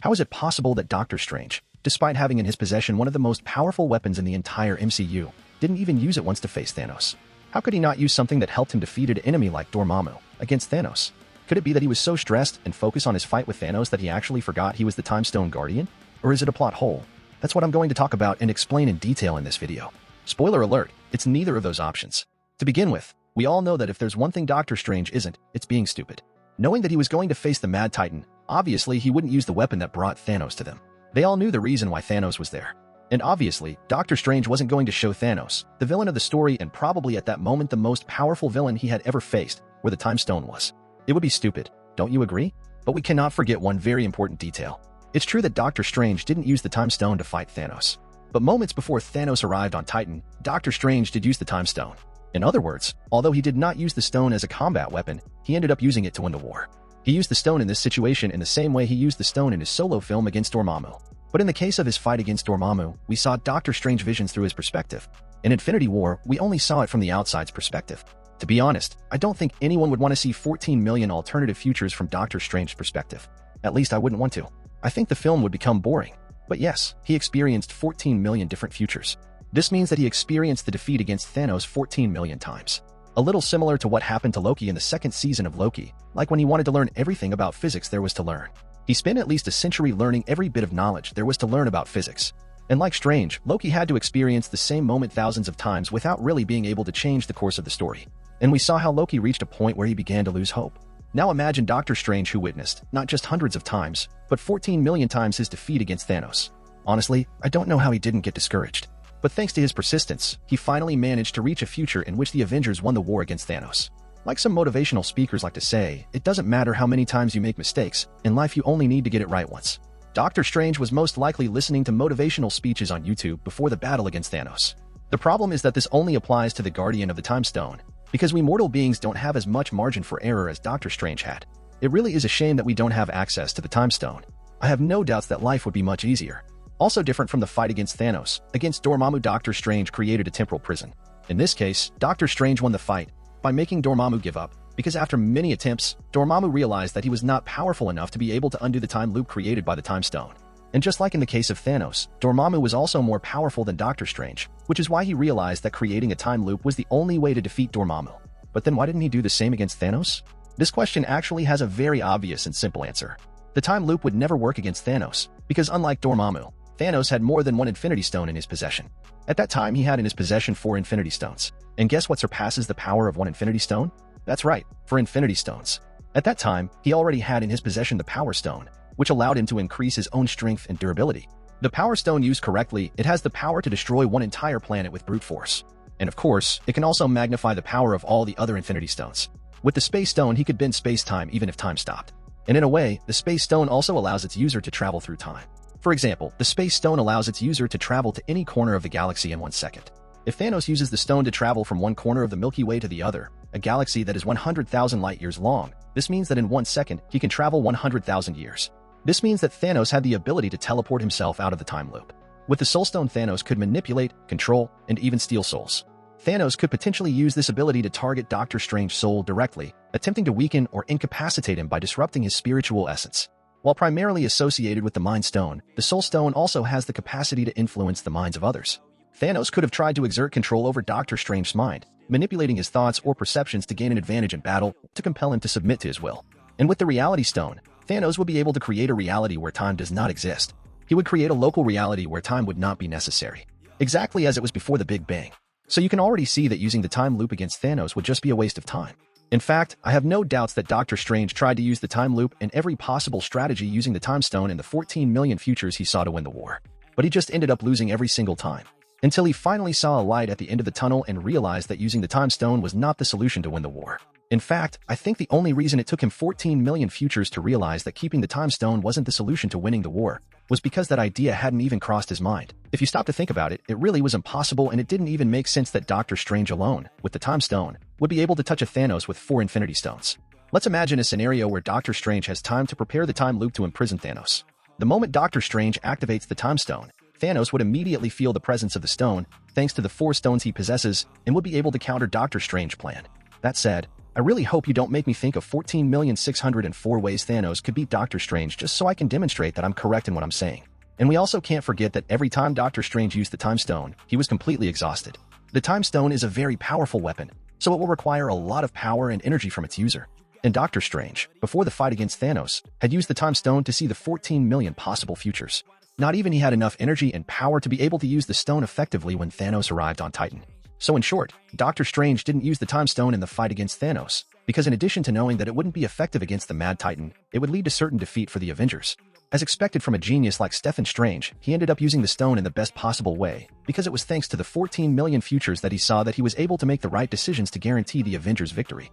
How is it possible that Doctor Strange, despite having in his possession one of the most powerful weapons in the entire MCU, didn't even use it once to face Thanos? How could he not use something that helped him defeat an enemy like Dormammu against Thanos? Could it be that he was so stressed and focused on his fight with Thanos that he actually forgot he was the Time Stone Guardian? Or is it a plot hole? That's what I'm going to talk about and explain in detail in this video. Spoiler alert, it's neither of those options. To begin with, we all know that if there's one thing Doctor Strange isn't, it's being stupid. Knowing that he was going to face the Mad Titan, obviously he wouldn't use the weapon that brought Thanos to them. They all knew the reason why Thanos was there. And obviously, Doctor Strange wasn't going to show Thanos, the villain of the story and probably at that moment the most powerful villain he had ever faced, where the Time Stone was. It would be stupid, don't you agree? But we cannot forget one very important detail. It's true that Doctor Strange didn't use the Time Stone to fight Thanos. But moments before Thanos arrived on Titan, Doctor Strange did use the Time Stone. In other words, although he did not use the stone as a combat weapon, he ended up using it to win the war. He used the stone in this situation in the same way he used the stone in his solo film against Dormammu. But in the case of his fight against Dormammu, we saw Doctor Strange visions through his perspective. In Infinity War, we only saw it from the outside's perspective. To be honest, I don't think anyone would want to see 14 million alternative futures from Doctor Strange's perspective. At least I wouldn't want to. I think the film would become boring. But yes, he experienced 14 million different futures. This means that he experienced the defeat against Thanos 14 million times. A little similar to what happened to Loki in the second season of Loki, like when he wanted to learn everything about physics there was to learn. He spent at least a century learning every bit of knowledge there was to learn about physics. And like Strange, Loki had to experience the same moment thousands of times without really being able to change the course of the story. And we saw how Loki reached a point where he began to lose hope. Now imagine Doctor Strange who witnessed, not just hundreds of times, but 14 million times his defeat against Thanos. Honestly, I don't know how he didn't get discouraged. But thanks to his persistence, he finally managed to reach a future in which the Avengers won the war against Thanos. Like some motivational speakers like to say, it doesn't matter how many times you make mistakes, in life you only need to get it right once. Doctor Strange was most likely listening to motivational speeches on YouTube before the battle against Thanos. The problem is that this only applies to the Guardian of the Time Stone, because we mortal beings don't have as much margin for error as Doctor Strange had. It really is a shame that we don't have access to the Time Stone. I have no doubts that life would be much easier. Also different from the fight against Thanos, against Dormammu Doctor Strange created a temporal prison. In this case, Doctor Strange won the fight by making Dormammu give up, because after many attempts, Dormammu realized that he was not powerful enough to be able to undo the time loop created by the Time Stone. And just like in the case of Thanos, Dormammu was also more powerful than Doctor Strange, which is why he realized that creating a time loop was the only way to defeat Dormammu. But then why didn't he do the same against Thanos? This question actually has a very obvious and simple answer. The time loop would never work against Thanos, because unlike Dormammu, Thanos had more than one Infinity Stone in his possession. At that time, he had in his possession 4 Infinity Stones. And guess what surpasses the power of one Infinity Stone? That's right, 4 Infinity Stones. At that time, he already had in his possession the Power Stone, which allowed him to increase his own strength and durability. The Power Stone used correctly, it has the power to destroy one entire planet with brute force. And of course, it can also magnify the power of all the other Infinity Stones. With the Space Stone, he could bend space-time even if time stopped. And in a way, the Space Stone also allows its user to travel through time. For example, the Space Stone allows its user to travel to any corner of the galaxy in 1 second. If Thanos uses the stone to travel from one corner of the Milky Way to the other, a galaxy that is 100,000 light-years long, this means that in 1 second, he can travel 100,000 years. This means that Thanos had the ability to teleport himself out of the time loop. With the Soul Stone, Thanos could manipulate, control, and even steal souls. Thanos could potentially use this ability to target Doctor Strange's soul directly, attempting to weaken or incapacitate him by disrupting his spiritual essence. While primarily associated with the Mind Stone, the Soul Stone also has the capacity to influence the minds of others. Thanos could have tried to exert control over Doctor Strange's mind, manipulating his thoughts or perceptions to gain an advantage in battle, to compel him to submit to his will. And with the Reality Stone, Thanos would be able to create a reality where time does not exist. He would create a local reality where time would not be necessary, exactly as it was before the Big Bang. So you can already see that using the time loop against Thanos would just be a waste of time. In fact, I have no doubts that Doctor Strange tried to use the time loop and every possible strategy using the Time Stone in the 14 million futures he saw to win the war. But he just ended up losing every single time, until he finally saw a light at the end of the tunnel and realized that using the Time Stone was not the solution to win the war. In fact, I think the only reason it took him 14 million futures to realize that keeping the Time Stone wasn't the solution to winning the war was because that idea hadn't even crossed his mind. If you stop to think about it, it really was impossible, and it didn't even make sense that Doctor Strange alone, with the Time Stone, would be able to touch a Thanos with 4 Infinity Stones. Let's imagine a scenario where Doctor Strange has time to prepare the time loop to imprison Thanos. The moment Doctor Strange activates the Time Stone, Thanos would immediately feel the presence of the stone, thanks to the 4 stones he possesses, and would be able to counter Doctor Strange's plan. That said, I really hope you don't make me think of 14,604 ways Thanos could beat Doctor Strange just so I can demonstrate that I'm correct in what I'm saying. And we also can't forget that every time Doctor Strange used the Time Stone, he was completely exhausted. The Time Stone is a very powerful weapon, so it will require a lot of power and energy from its user. And Doctor Strange, before the fight against Thanos, had used the Time Stone to see the 14 million possible futures. Not even he had enough energy and power to be able to use the stone effectively when Thanos arrived on Titan. So in short, Doctor Strange didn't use the Time Stone in the fight against Thanos, because in addition to knowing that it wouldn't be effective against the Mad Titan, it would lead to certain defeat for the Avengers. As expected from a genius like Stephen Strange, he ended up using the stone in the best possible way, because it was thanks to the 14 million futures that he saw that he was able to make the right decisions to guarantee the Avengers' victory.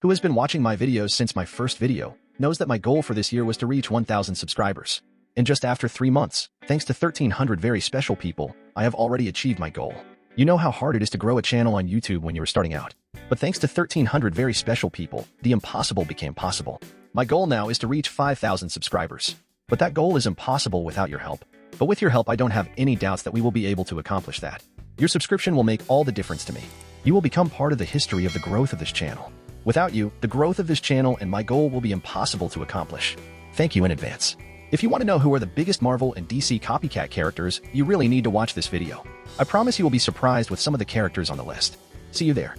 Who has been watching my videos since my first video, knows that my goal for this year was to reach 1,000 subscribers. And just after 3 months, thanks to 1,300 very special people, I have already achieved my goal. You know how hard it is to grow a channel on YouTube when you are starting out. But thanks to 1,300 very special people, the impossible became possible. My goal now is to reach 5,000 subscribers. But that goal is impossible without your help. But with your help, I don't have any doubts that we will be able to accomplish that. Your subscription will make all the difference to me. You will become part of the history of the growth of this channel. Without you, the growth of this channel and my goal will be impossible to accomplish. Thank you in advance. If you want to know who are the biggest Marvel and DC copycat characters, you really need to watch this video. I promise you will be surprised with some of the characters on the list. See you there.